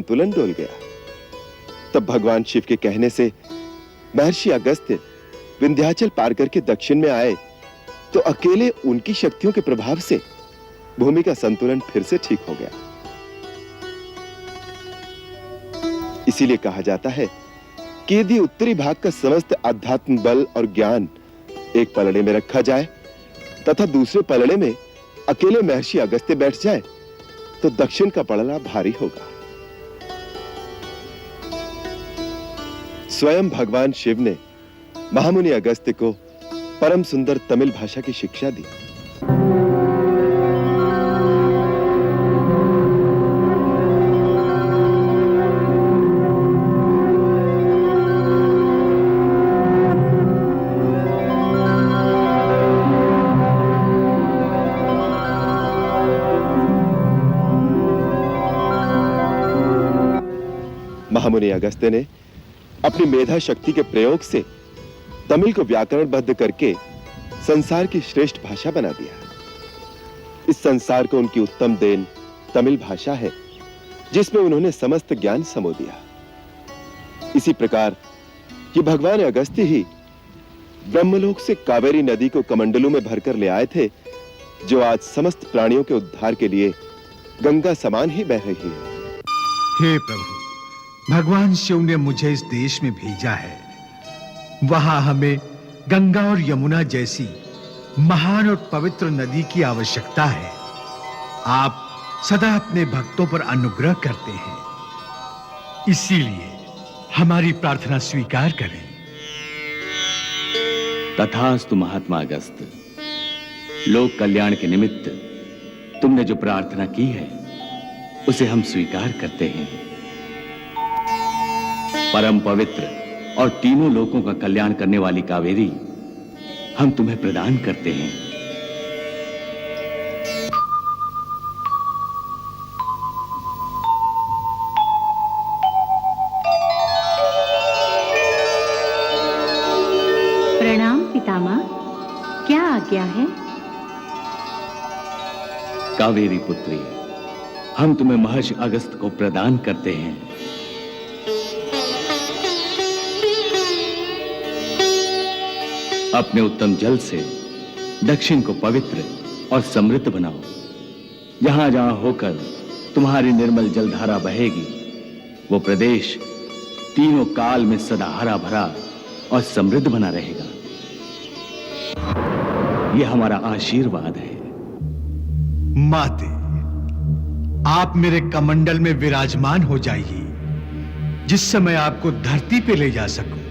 संतुलन डोल गया। तब भगवान शिव के कहने से महर्षि अगस्त्य विंध्याचल पार करके दक्षिण में आए तो अकेले उनकी शक्तियों के प्रभाव से भूमि का संतुलन फिर से ठीक हो गया। इसीलिए कहा जाता है कि यदि उत्तरी भाग का समस्त आध्यात्म बल और ज्ञान एक पलड़े में रखा जाए तथा दूसरे पलड़े में अकेले महर्षि अगस्त्य बैठ जाए तो दक्षिण का पलड़ा भारी होगा। स्वयं भगवान शिव ने महामुनि अगस्त्य को परम सुंदर तमिल भाषा की शिक्षा दी। महामुनि अगस्त्य ने अपनी मेधा शक्ति के प्रयोग से तमिल को व्याकरणबद्ध करके संसार की श्रेष्ठ भाषा बना दिया। इस संसार को उनकी उत्तम देन तमिल भाषा है, जिसमें उन्होंने समस्त ज्ञान समो दिया। इसी प्रकार ये भगवान अगस्त्य ही ब्रह्मलोक से कावेरी नदी को कमंडलू में भरकर ले आए थे, जो आज समस्त प्राणियों के उद्धार के लिए गंगा समान ही बह रही है। हे प्रभु, भगवान शिव ने मुझे इस देश में भेजा है। वहां हमें गंगा और यमुना जैसी महान और पवित्र नदी की आवश्यकता है। आप सदा अपने भक्तों पर अनुग्रह करते हैं, इसीलिए हमारी प्रार्थना स्वीकार करें। तथास्तु महात्मा अगस्त्य। लोक कल्याण के निमित्त तुमने जो प्रार्थना की है उसे हम स्वीकार करते हैं। परम पवित्र और तीनों लोकों का कल्याण करने वाली कावेरी हम तुम्हें प्रदान करते हैं। प्रणाम पितामह, क्या आज्ञा है? कावेरी पुत्री, हम तुम्हें महर्षि अगस्त्य को प्रदान करते हैं। अपने उत्तम जल से दक्षिण को पवित्र और समृद्ध बनाओ। जहां जहां होकर तुम्हारी निर्मल जलधारा बहेगी, वो प्रदेश तीनों काल में सदा हरा भरा और समृद्ध बना रहेगा। यह हमारा आशीर्वाद है। माते, आप मेरे कमंडल में विराजमान हो जाइए, जिससे मैं आपको धरती पे ले जा सकूं।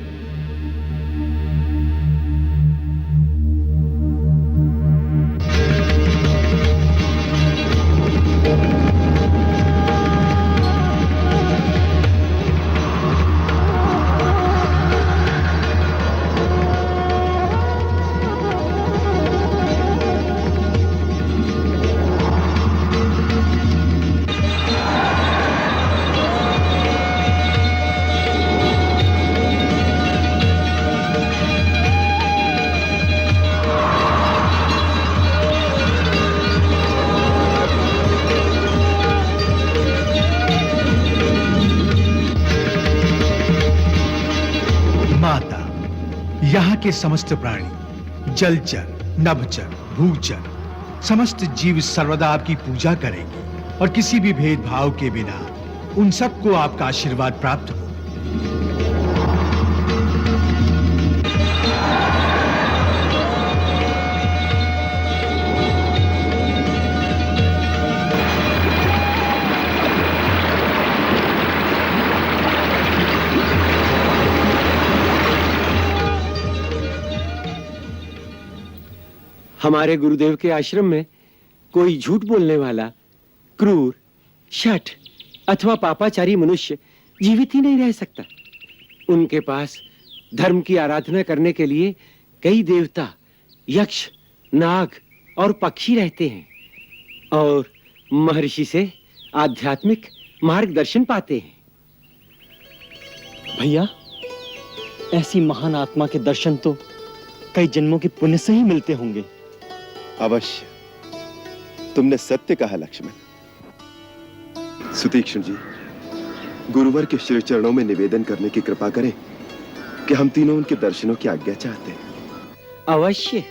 यहाँ के समस्त प्राणी, जलचर, नभचर, भूचर, समस्त जीव सर्वदा आपकी पूजा करेंगे और किसी भी भेदभाव के बिना उन सबको आपका आशीर्वाद प्राप्त हो। हमारे गुरुदेव के आश्रम में कोई झूठ बोलने वाला, क्रूर, शठ अथवा पापाचारी मनुष्य जीवित ही नहीं रह सकता। उनके पास धर्म की आराधना करने के लिए कई देवता, यक्ष, नाग और पक्षी रहते हैं और महर्षि से आध्यात्मिक मार्गदर्शन पाते हैं। भैया, ऐसी महान आत्मा के दर्शन तो कई जन्मों के पुण्य से ही मिलते होंगे। अवश्य, तुमने सत्य कहा लक्ष्मण। सुतीक्ष्ण जी, गुरुवर के श्री चरणों में निवेदन करने की कृपा करें कि हम तीनों उनके दर्शनों की आज्ञा चाहते हैं। अवश्य।